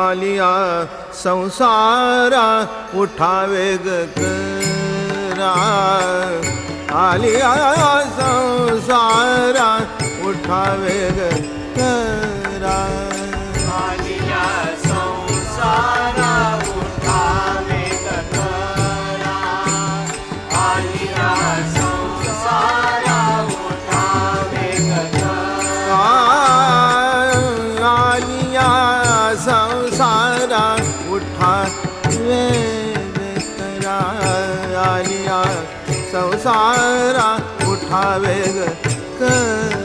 आलिया संसारा उठावे ग करा आलिया संसारा उठावे ग करा आलिया संसारा उठावे ग करा आलिया संसारा उठावे ग करा आलिया संसारा उठावे करा आलिया संसारा उठावे ग करा